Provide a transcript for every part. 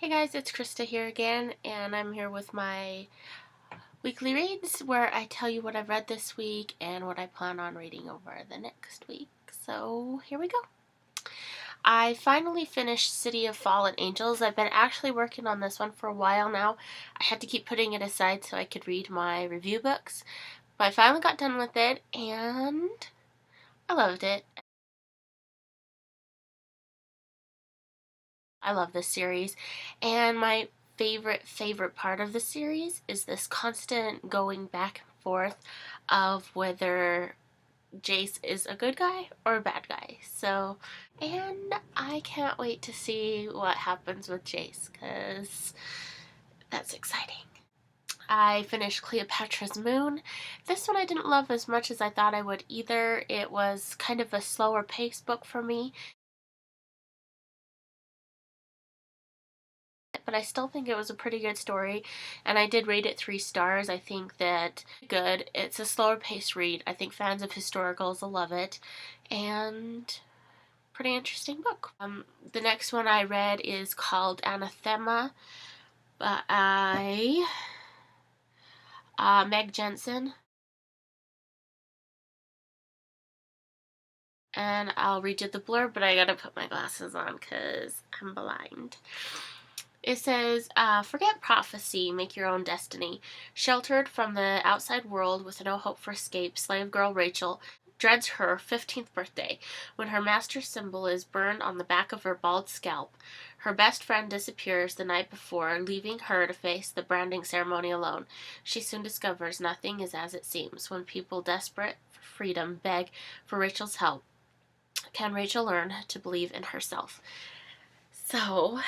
Hey guys, it's Krista here again, and I'm here with my weekly reads where I tell you what I've read this week and what I plan on reading over the next week. So here we go. I finally finished City of Fallen Angels. I've been actually working on this one for a while now. I had to keep putting it aside so I could read my review books, but I finally got done with it and I loved it. I love this series, and my favorite part of the series is this constant going back and forth of whether Jace is a good guy or a bad guy. So, and I can't wait to see what happens with Jace, because that's exciting. I finished Cleopatra's Moon. This one I didn't love as much as I thought I would either. It was kind of a slower paced book for me, but I still think it was a pretty good story, and I did rate it 3 stars. I think that good. It's a slower paced read. I think fans of historicals will love it, and pretty interesting book. The next one I read is called Anathema by Megg Jensen, and I'll read you the blurb, but I gotta put my glasses on because I'm blind. It says, forget prophecy, make your own destiny. Sheltered from the outside world with no hope for escape, slave girl Rachel dreads her 15th birthday when her master's symbol is burned on the back of her bald scalp. Her best friend disappears the night before, leaving her to face the branding ceremony alone. She soon discovers nothing is as it seems. When people desperate for freedom beg for Rachel's help, can Rachel learn to believe in herself? So,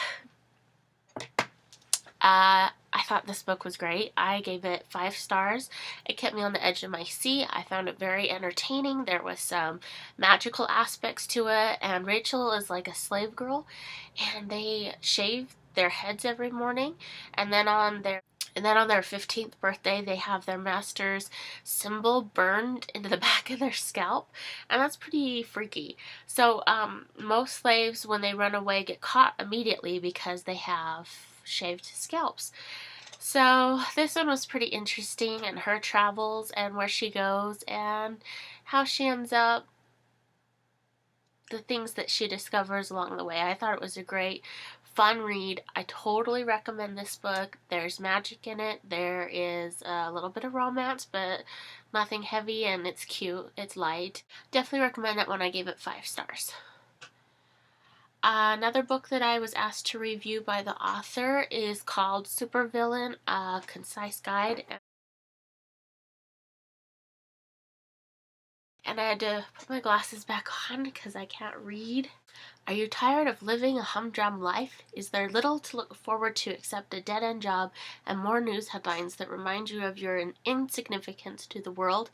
I thought this book was great. I gave it 5 stars. It kept me on the edge of my seat. I found it very entertaining. There was some magical aspects to it, and Rachel is like a slave girl, and they shave their heads every morning, and then on their 15th birthday, they have their master's symbol burned into the back of their scalp, and that's pretty freaky. So, most slaves, when they run away, get caught immediately because they have shaved scalps. So, this one was pretty interesting, and her travels, and where she goes, and how she ends up, the things that she discovers along the way. I thought it was a great, fun read. I totally recommend this book. There's magic in it. There is a little bit of romance, but nothing heavy, and it's cute. It's light. Definitely recommend that one. I gave it 5 stars. Another book that I was asked to review by the author is called Supervillain, a Concise Guide. And I had to put my glasses back on because I can't read. Are you tired of living a humdrum life? Is there little to look forward to except a dead-end job and more news headlines that remind you of your insignificance to the world?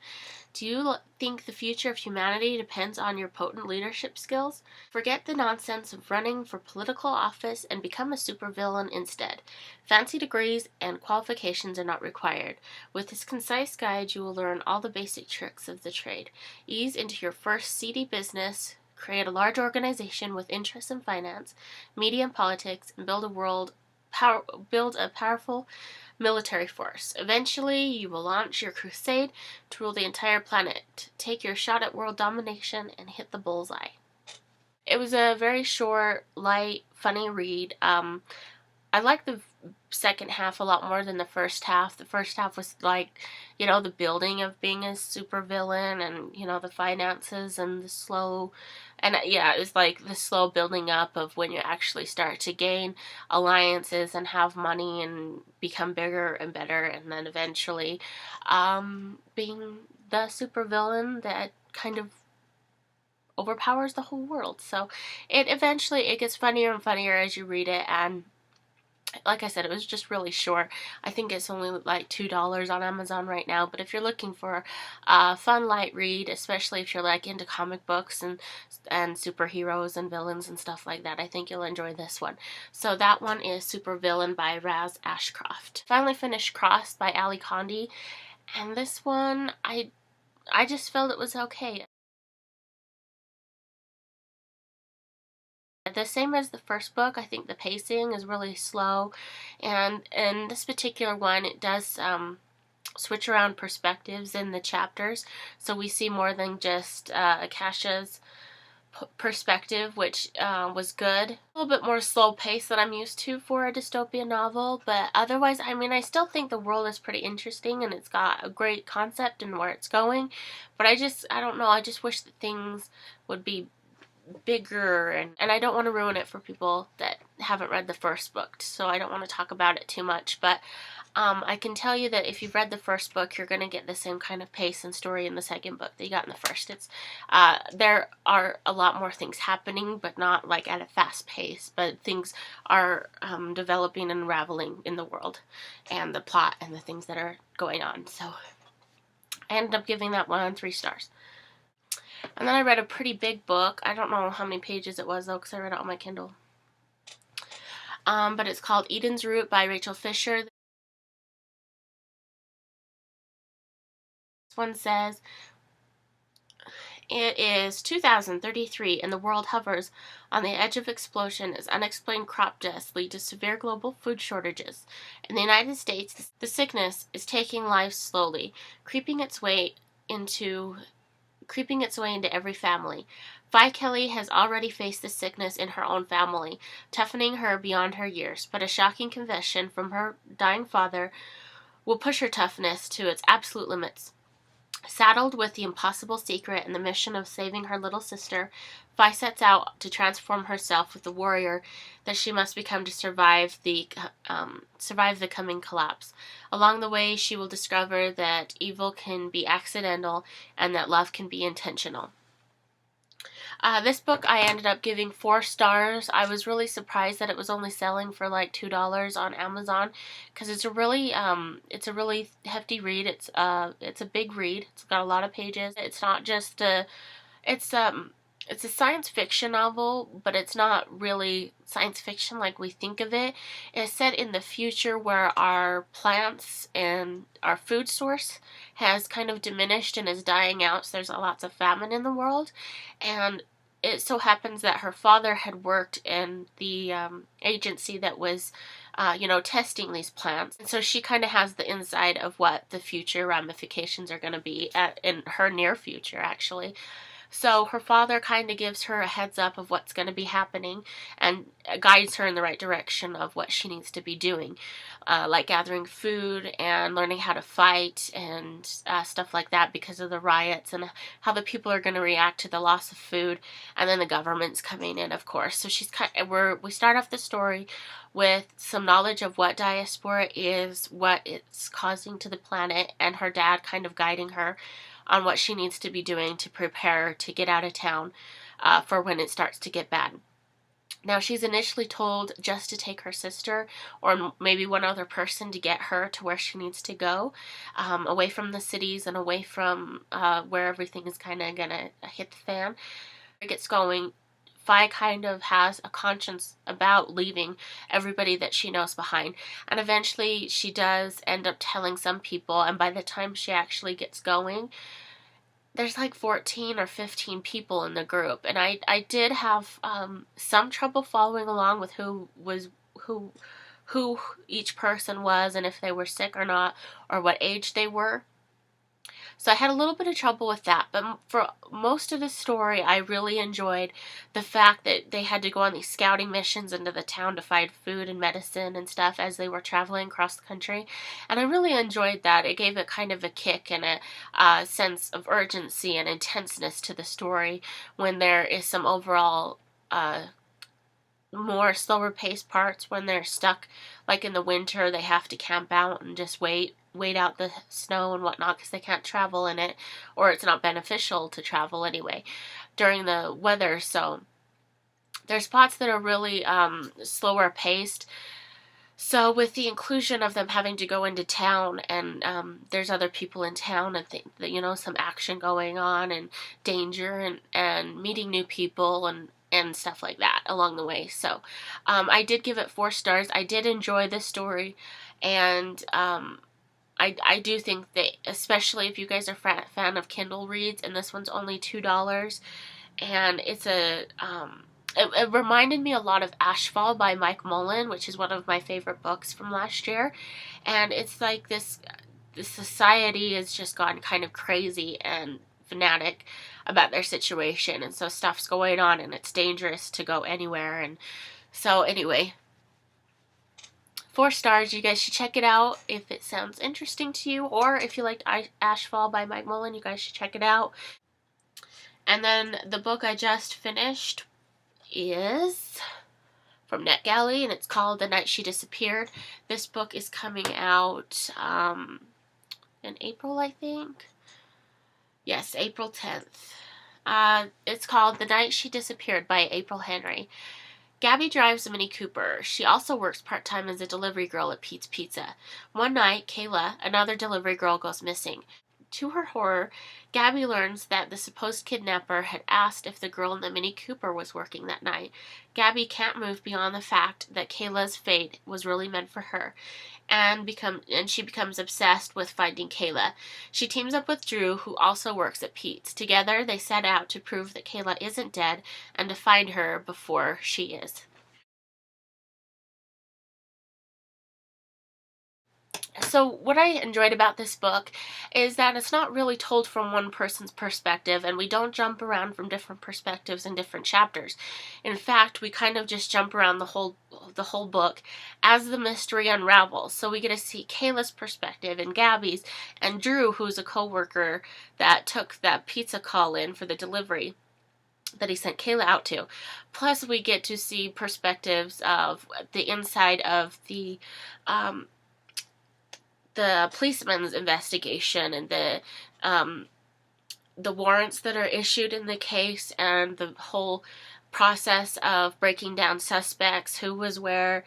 Do you think the future of humanity depends on your potent leadership skills? Forget the nonsense of running for political office and become a supervillain instead. Fancy degrees and qualifications are not required. With this concise guide, you will learn all the basic tricks of the trade. Ease into your first seedy business, create a large organization with interests in finance, media, and politics, and build a powerful military force. Eventually, you will launch your crusade to rule the entire planet. Take your shot at world domination and hit the bullseye. It was a very short, light, funny read. I liked the second half a lot more than the first half. The first half was like, the building of being a supervillain, and, the finances and the slow, and yeah, it was like the slow building up of when you actually start to gain alliances and have money and become bigger and better, and then eventually being the supervillain that kind of overpowers the whole world. So it gets funnier and funnier as you read it, and like I said, it was just really short. I think it's only like $2 on Amazon right now, but if you're looking for a fun, light read, especially if you're like into comic books and superheroes and villains and stuff like that, I think you'll enjoy this one. So that one is Supervillain by Ashcroft. Finally finished Crossed by Condie, and this one, I just felt it was okay. The same as the first book. I think the pacing is really slow, and in this particular one it does switch around perspectives in the chapters, so we see more than just Akasha's perspective, which was good. A little bit more slow pace than I'm used to for a dystopian novel, but otherwise, I mean, I still think the world is pretty interesting and it's got a great concept and where it's going, but I don't know, I just wish that things would be bigger, and I don't want to ruin it for people that haven't read the first book, so I don't want to talk about it too much, but I can tell you that if you've read the first book, you're going to get the same kind of pace and story in the second book that you got in the first. It's there are a lot more things happening, but not like at a fast pace, but things are developing and unraveling in the world and the plot and the things that are going on. So I ended up giving that one 3 stars. And then I read a pretty big book. I don't know how many pages it was though, because I read it on my Kindle. But it's called Eden's Root by Rachel Fisher. This one says, it is 2033 and the world hovers on the edge of explosion as unexplained crop deaths lead to severe global food shortages. In the United States, the sickness is taking lives slowly, creeping its way into every family. Vi Kelly has already faced the sickness in her own family, toughening her beyond her years, but a shocking confession from her dying father will push her toughness to its absolute limits. Saddled with the impossible secret and the mission of saving her little sister, Vi sets out to transform herself with the warrior that she must become to survive the coming collapse. Along the way, she will discover that evil can be accidental and that love can be intentional. This book I ended up giving 4 stars. I was really surprised that it was only selling for like $2 on Amazon, because it's a really hefty read. It's a big read. It's got a lot of pages. It's not just it's a science fiction novel, but it's not really science fiction like we think of it. It's set in the future where our plants and our food source has kind of diminished and is dying out, so there's lots of famine in the world. And it so happens that her father had worked in the agency that was testing these plants. And so she kind of has the inside of what the future ramifications are going to be in her near future, actually. So her father kind of gives her a heads up of what's going to be happening and guides her in the right direction of what she needs to be doing, like gathering food and learning how to fight and stuff like that because of the riots and how the people are going to react to the loss of food, and then the government's coming in, of course. So we start off the story with some knowledge of what diaspora is, what it's causing to the planet, and her dad kind of guiding her on what she needs to be doing to prepare to get out of town for when it starts to get bad. Now, she's initially told just to take her sister or maybe one other person to get her to where she needs to go, away from the cities and away from where everything is kind of going to hit the fan. It gets going. Vi kind of has a conscience about leaving everybody that she knows behind, and eventually she does end up telling some people, and by the time she actually gets going, there's like 14 or 15 people in the group, and I did have some trouble following along with who each person was and if they were sick or not or what age they were. So I had a little bit of trouble with that, but for most of the story, I really enjoyed the fact that they had to go on these scouting missions into the town to find food and medicine and stuff as they were traveling across the country, and I really enjoyed that. It gave it kind of a kick and a sense of urgency and intenseness to the story when there is some overall more slower paced parts when they're stuck, like in the winter, they have to camp out and just wait out the snow and whatnot because they can't travel in it, or it's not beneficial to travel anyway during the weather. So there's spots that are really slower paced. So with the inclusion of them having to go into town, and there's other people in town and some action going on and danger and meeting new people and stuff like that along the way. So I did give it 4 stars. I did enjoy this story, and I do think that, especially if you guys are a fan of Kindle reads, and this one's only $2, and it's it reminded me a lot of Ashfall by Mike Mullen, which is one of my favorite books from last year. And it's like this society has just gone kind of crazy and fanatic about their situation, and so stuff's going on and it's dangerous to go anywhere. And so anyway, 4 stars. You guys should check it out if it sounds interesting to you, or if you liked Ashfall by Mike Mullen, you guys should check it out. And then the book I just finished is from NetGalley, and it's called The Night She Disappeared. This book is coming out in April, I think. Yes, April 10th. It's called The Night She Disappeared by April Henry. Gabby drives a Mini Cooper. She also works part-time as a delivery girl at Pete's Pizza. One night, Kayla, another delivery girl, goes missing. To her horror, Gabby learns that the supposed kidnapper had asked if the girl in the Mini Cooper was working that night. Gabby can't move beyond the fact that Kayla's fate was really meant for her, and she becomes obsessed with finding Kayla. She teams up with Drew, who also works at Pete's. Together, they set out to prove that Kayla isn't dead and to find her before she is. So what I enjoyed about this book is that it's not really told from one person's perspective, and we don't jump around from different perspectives in different chapters. In fact, we kind of just jump around the whole book as the mystery unravels. So we get to see Kayla's perspective and Gabby's and Drew, who's a co-worker that took that pizza call in for the delivery that he sent Kayla out to. Plus we get to see perspectives of the inside of the policeman's investigation and the warrants that are issued in the case, and the whole process of breaking down suspects, who was where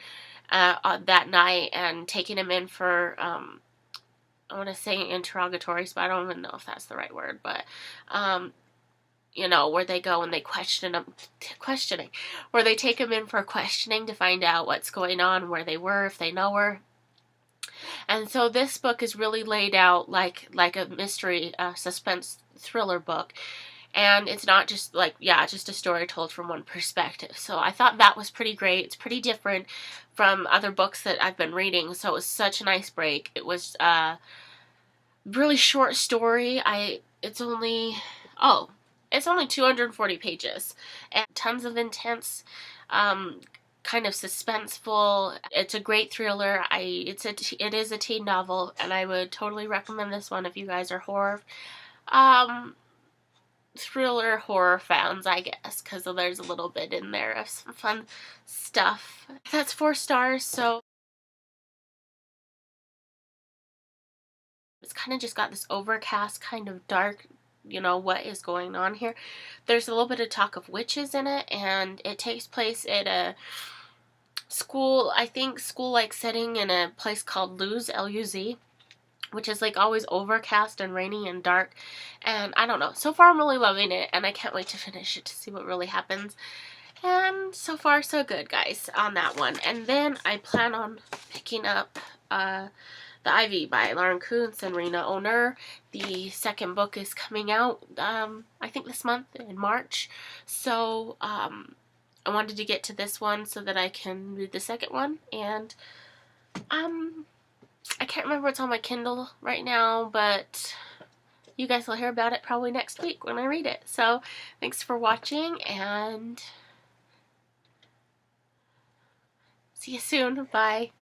that night, and taking them in for I want to say interrogatories, but I don't even know if that's the right word, but you know, where they go and they questioning, where they take them in for questioning to find out what's going on, where they were, if they know her. And so this book is really laid out like a mystery, suspense thriller book. And it's not just just a story told from one perspective. So I thought that was pretty great. It's pretty different from other books that I've been reading. So it was such a nice break. It was a really short story. It's only 240 pages. And tons of intense, kind of suspenseful. It's a great thriller. It is a teen novel, and I would totally recommend this one if you guys are thriller horror fans, I guess, because there's a little bit in there of some fun stuff. That's 4 stars. So it's kind of just got this overcast, kind of dark, you know, what is going on here. There's a little bit of talk of witches in it, and it takes place at a school-like setting in a place called Luz, L-U-Z, which is like always overcast and rainy and dark. And I don't know. So far I'm really loving it, and I can't wait to finish it to see what really happens. And so far so good, guys, on that one. And then I plan on picking up The Ivy by Lauren Kuntz and Rena Oner. The second book is coming out, I think this month in March. So, I wanted to get to this one so that I can read the second one. And, I can't remember what's on my Kindle right now, but you guys will hear about it probably next week when I read it. So, thanks for watching, and see you soon. Bye.